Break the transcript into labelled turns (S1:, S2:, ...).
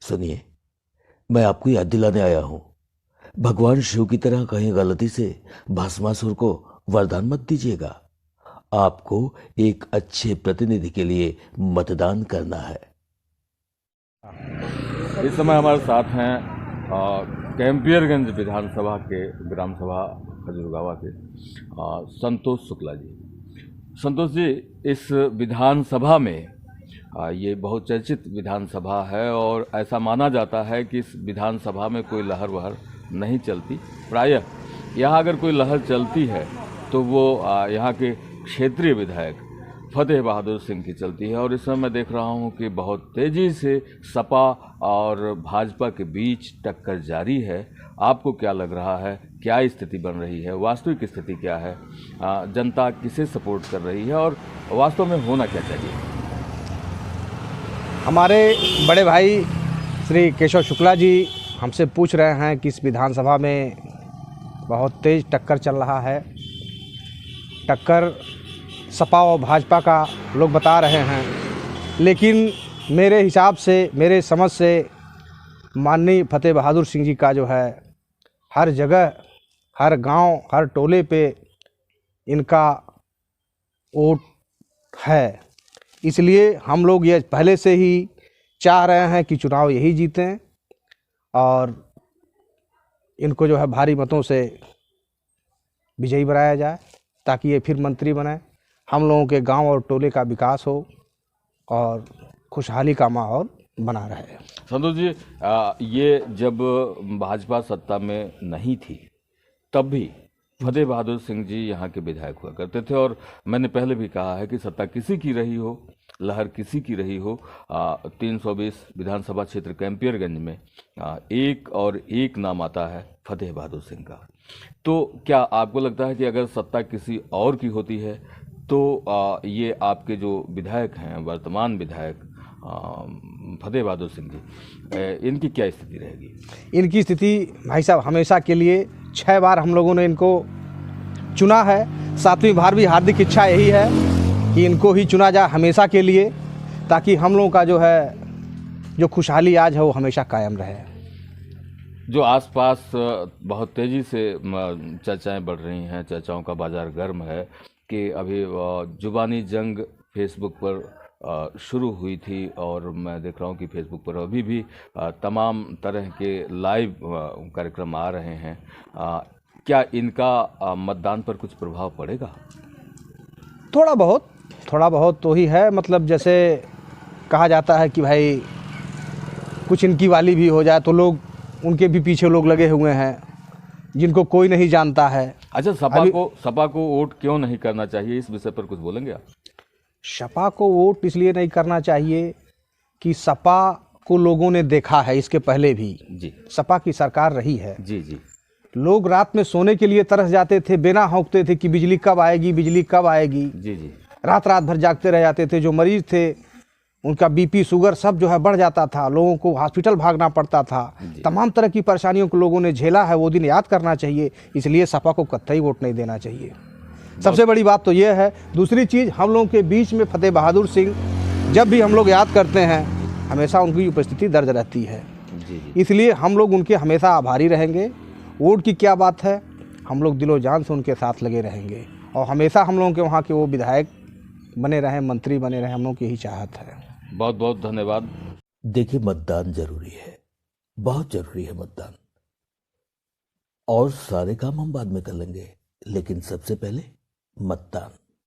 S1: सुनिए, मैं आपको याद दिलाने आया हूं। भगवान शिव की तरह कहीं गलती से भस्मासुर को वरदान मत दीजिएगा। आपको एक अच्छे प्रतिनिधि के लिए मतदान करना है।
S2: इस समय हमारे साथ हैं कैंपियरगंज विधानसभा के ग्राम सभा खजूरगावा के संतोष शुक्ला जी। संतोष जी, इस विधानसभा में ये बहुत चर्चित विधानसभा है और ऐसा माना जाता है कि इस विधानसभा में कोई लहर वहर नहीं चलती। प्रायः यहाँ अगर कोई लहर चलती है तो वो यहाँ के क्षेत्रीय विधायक फतेह बहादुर सिंह की चलती है। और इस समय मैं देख रहा हूँ कि बहुत तेज़ी से सपा और भाजपा के बीच टक्कर जारी है। आपको क्या लग रहा है, क्या स्थिति बन रही है, वास्तविक स्थिति क्या है, जनता किसे सपोर्ट कर रही है और वास्तव में होना क्या चाहिए?
S3: हमारे बड़े भाई श्री केशव शुक्ला जी हमसे पूछ रहे हैं कि इस विधानसभा में बहुत तेज़ टक्कर चल रहा है। टक्कर सपा और भाजपा का लोग बता रहे हैं, लेकिन मेरे हिसाब से, मेरे समझ से माननीय फतेह बहादुर सिंह जी का जो है हर जगह, हर गांव, हर टोले पे इनका वोट है। इसलिए हम लोग ये पहले से ही चाह रहे हैं कि चुनाव यही जीतें और इनको जो है भारी मतों से विजयी बनाया जाए, ताकि ये फिर मंत्री बने, हम लोगों के गांव और टोले का विकास हो और खुशहाली का माहौल बना रहे।
S2: संतोष जी, ये जब भाजपा सत्ता में नहीं थी तब भी फतेह बहादुर सिंह जी यहाँ के विधायक हुआ करते थे और मैंने पहले भी कहा है कि सत्ता किसी की रही हो, लहर किसी की रही हो, 320 विधानसभा क्षेत्र कैंपियरगंज में एक नाम आता है फतेह बहादुर सिंह का। तो क्या आपको लगता है कि अगर सत्ता किसी और की होती है तो ये आपके जो विधायक हैं, वर्तमान विधायक फतेह बहादुर सिंह जी, इनकी क्या स्थिति रहेगी?
S3: इनकी स्थिति भाई साहब हमेशा के लिए 6 बार हम लोगों ने इनको चुना है। 7वीं बार भी हार्दिक इच्छा यही है कि इनको ही चुना जाए हमेशा के लिए, ताकि हम लोगों का जो है जो खुशहाली आज है वो हमेशा कायम रहे।
S2: जो आसपास बहुत तेज़ी से चर्चाएं बढ़ रही हैं, चर्चाओं का बाजार गर्म है कि अभी जुबानी जंग फेसबुक पर शुरू हुई थी और मैं देख रहा हूँ कि फेसबुक पर अभी भी तमाम तरह के लाइव कार्यक्रम आ रहे हैं। क्या इनका मतदान पर कुछ प्रभाव पड़ेगा?
S3: थोड़ा बहुत तो ही है। मतलब जैसे कहा जाता है कि भाई कुछ इनकी वाली भी हो जाए तो लोग, उनके भी पीछे लोग लगे हुए हैं जिनको कोई नहीं जानता है।
S2: अच्छा, सपा को वोट क्यों नहीं करना चाहिए, इस विषय पर कुछ बोलेंगे आप?
S3: सपा को वोट इसलिए नहीं करना चाहिए कि सपा को लोगों ने देखा है, इसके पहले भी
S2: जी
S3: सपा की सरकार रही है।
S2: जी जी।
S3: लोग रात में सोने के लिए तरस जाते थे, बेना हौंकते थे कि बिजली कब आएगी, बिजली कब आएगी।
S2: जी जी।
S3: रात भर जागते रह जाते थे। जो मरीज थे उनका बीपी, शुगर सब जो है बढ़ जाता था, लोगों को हॉस्पिटल भागना पड़ता था। तमाम तरह की परेशानियों को लोगों ने झेला है, वो दिन याद करना चाहिए। इसलिए सपा को कतई वोट नहीं देना चाहिए। सबसे बड़ी बात तो ये है। दूसरी चीज़, हम लोगों के बीच में फतेह बहादुर सिंह जब भी हम लोग याद करते हैं हमेशा उनकी उपस्थिति दर्ज रहती है। इसलिए हम लोग उनके हमेशा आभारी रहेंगे। वोट की क्या बात है, हम लोग दिलो जान से उनके साथ लगे रहेंगे और हमेशा हम लोगों के वहाँ के वो विधायक बने रहें, मंत्री बने रहें, हम लोगों की यही चाहत है।
S2: बहुत बहुत धन्यवाद।
S1: देखिए, मतदान जरूरी है, बहुत जरूरी है मतदान। और सारे काम हम बाद में कर लेंगे, लेकिन सबसे पहले मतदान।